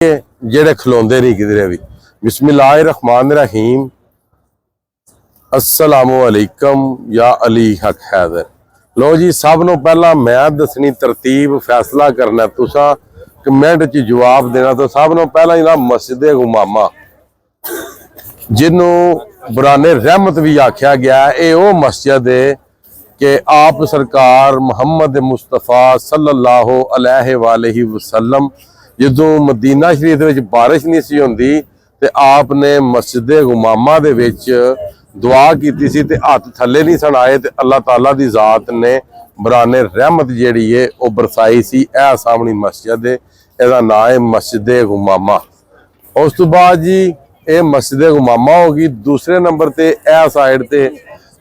जेड़े खलोंदे नहीं किधरे भी। बिस्मिल्लाहिर्रहमानिर्रहीम। अस्सलामु अलैकुम या अली हक हैदर। लो जी, सब नो पहला मैं दसनी तरतीब फैसला करना, तुसा कमेंट च जवाब देना। तो सब नो पहला ही ना मस्जिद गुमामा जिन्हों बुराने रहमत भी आख्या गया है, ये वो मस्जिद है कि आप सरकार मुहम्मद मुस्तफा सल्लल्लाहु अलैहि वसल्लम जो मदीना शरीफ में बारिश नहीं सी होंदी ते आपने मस्जिद गुमामा दे विच दुआ की सी ते हथ थले नहीं सन आए ते अल्लाह ताला दी जात ने बराने रहमत जिहड़ी है वो बरसाई सी। यह सामनी मस्जिद है, इसदा नाम है मस्जिद गुमामा। उस तो बाद जी ये मस्जिद गुमामा होगी। दूसरे नंबर ते यह साइड ते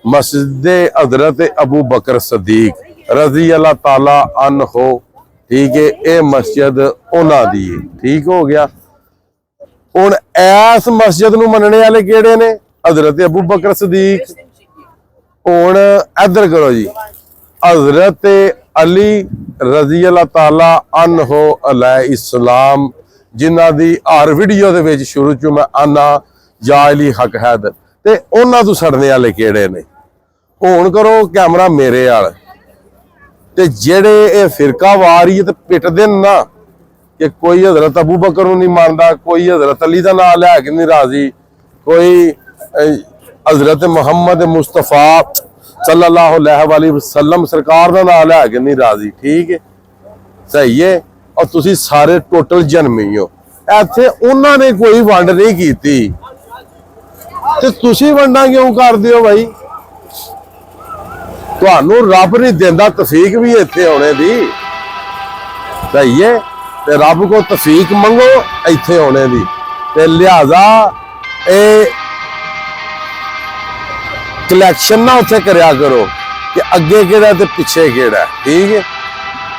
मस्जिद हजरत अबू बकर सदीक रजी अल्लाह ताला अन्हो, ठीक है, ये मस्जिद उन्हां दी है। ठीक हो गया। हुण इस मस्जिद नूं मनने वाले किहड़े ने? हजरत अबू बकर सदीक। हुण इधर करो जी, हजरत अली रजी अल्लाह ताला अन्हो अलैहिस्सलाम, जिन्हां दी हर वीडियो दे विच शुरू च मैं आना या अली हक हैदर, ते उन्हां तों सड़ने वाले किहड़े ने? हुण करो कैमरा मेरे वाल। ते जेड़े ये फिरका वारीयत पिटदे ना कि कोई हजरत अबू बकर नहीं मानता, कोई हजरत अली का नाम लिया के नहीं राजी, कोई हजरत मुहम्मद मुस्तफा सल्लल्लाहु अलैहि वसल्लम सरकार का नाम लिया के नहीं राजी। ठीक है, सही है। और तुसी सारे टोटल जन्मी हो। इत्थे उन्होंने कोई वंड नहीं की ते तुसी वंडा क्यों करदे हो भाई? तुहानू रब नहीं देंदा तफीक भी इत्थे होने दी, सही है। ते रब को तफीक मंगो इत्थे होने दी, ते लिहाजा ए कलैक्शन ना उत्थे करया करो कि अगे केड़ा ते पिछे केड़ा। ठीक है।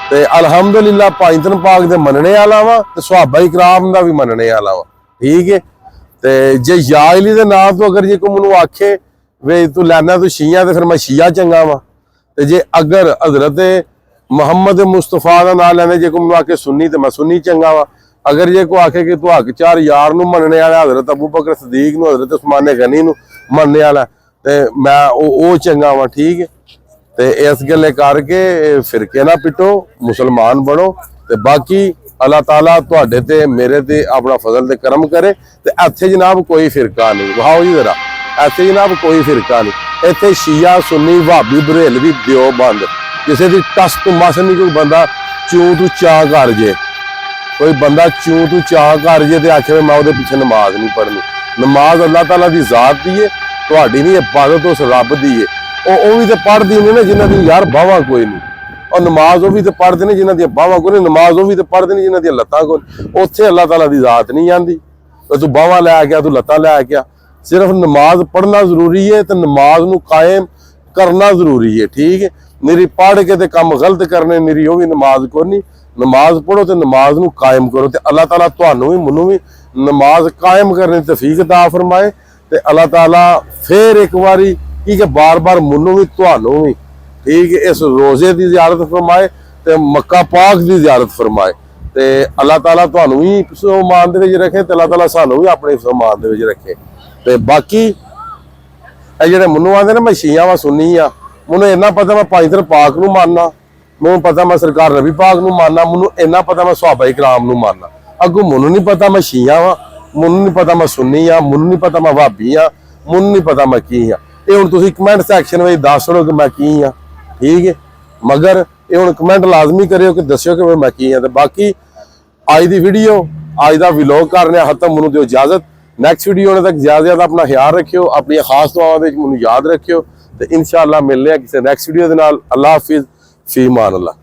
ते अल्हम्दुलिल्लाह पाइंतन पाक दे मनने वाला वा ते सहाबा इकराम दा भी मनने वाला वा। ठीक है। ते जे या अली दे नाम तो अगर जे कोई मैनू आखे वे तू लैना तू शिया, ते फिर मैं शिया चंगा वा। ते जे अगर हजरत मुहम्मद मुस्तफा का नाम लैंदे जे कोई आके सुन्नी तो मैं सुन्नी चंगा वा। अगर जे कोई आखे कि तू हक चार यार नूं मनने वाला, हजरत अबू बकर सदीक नूं, हजरत उस्मान गनी नूं मनने वाला, ते मैं ओ चंगा वा। ठीक है। ते इस गल्ले करके फिरके ना पिटो, मुसलमान बनो। ते बाकी अल्लाह ताला तुहाडे ते मेरे ते अपना फजल ते करम करे। ते इत्थे जनाब कोई फिरका नहीं, वहाओ जी जरा, इत्थे जनाब कोई फिरका नहीं। इत्थे शिया सुन्नी भाभी बरेलवी देओबंद किसी की टस तो मस नहीं। कोई बंदा चूं तू चा कर जे, कोई बंदा चूं तू चा कर जे ते आखे मैं उहदे पिछे नमाज नहीं पढ़नी। नमाज अल्लाह ताला दी जात दी है, तुहाडी नहीं, इबादत उस रब दी है। वो भी तो पढ़दी नहीं ना जिन्हां दी यार बावां कोई नहीं, और नमाज वो भी तो पढ़ते नहीं जिन्हां दी बावां कोई नहीं, नमाज वो भी तो पढ़ते नहीं जिन्हां दी लत्तां कोई। उत्थे अल्लाह ताला दी जात नहीं आंदी। तू बावां लै गया, तू लत्तां लै गया। सिर्फ नमाज पढ़ना जरूरी है, तो नमाज नूं कायम करना जरूरी है। ठीक है। मेरी पढ़ के ते काम गलत करने मेरी वो भी नमाज को नहीं। नमाज पढ़ो तो नमाज नूं कायम करो, तो अल्लाह ताला तुहानूं भी मैनूं भी नमाज कायम करने तौफीक अता फरमाए। ते अल्लाह ताला फिर एक बारी कि बार बार मैनूं भी तुहानूं भी, ठीक है, इस रोजे की ज़ियारत फरमाए ते मक्का पाक की ज़ियारत फरमाए। ते अल्लाह ताला तुहानूं भी ईमान दे विच रखे, ते अल्लाह ताला सानूं भी अपने ईमान दे विच रखे। ते बाकी जिहड़े मैनूं आंदे ना मैं शिया वा सुन्नी आ, मैनूं इन्ना पता मैं पाइंतर पाक नूं मानना, मैनूं पता मैं सरकार नबी पाक नूं मानना, मैनूं इन्ना पता मैं सहाबा इकराम नूं मानना। अगों मैनूं नहीं पता मैं शिया वा, मैनूं नहीं पता मैं सुन्नी आ, मैनूं नहीं पता मैं भाभी आ, मैनूं नहीं पता मैं की हाँ। ये हुण तुसीं कमेंट सैक्शन में दस दो कि मैं की हाँ। ठीक है। मगर ये हुण कमेंट लाजमी करियो कि दस्सियो कि मैं की हाँ। ते बाकी अज दी वीडियो, अज दा व्लॉग करने खत्म। मैनूं दिओ इजाजत। नैक्सट वीडियो होने तक ज्यादा अपना ख्याल रखियो, अपनी खास दुआवां दे मैनूं याद रखियो। तो इंशाअल्लाह मिलने किसी नैक्सट वीडियो दे नाल। अल्लाह हाफिज़, फी मान अल्लाह।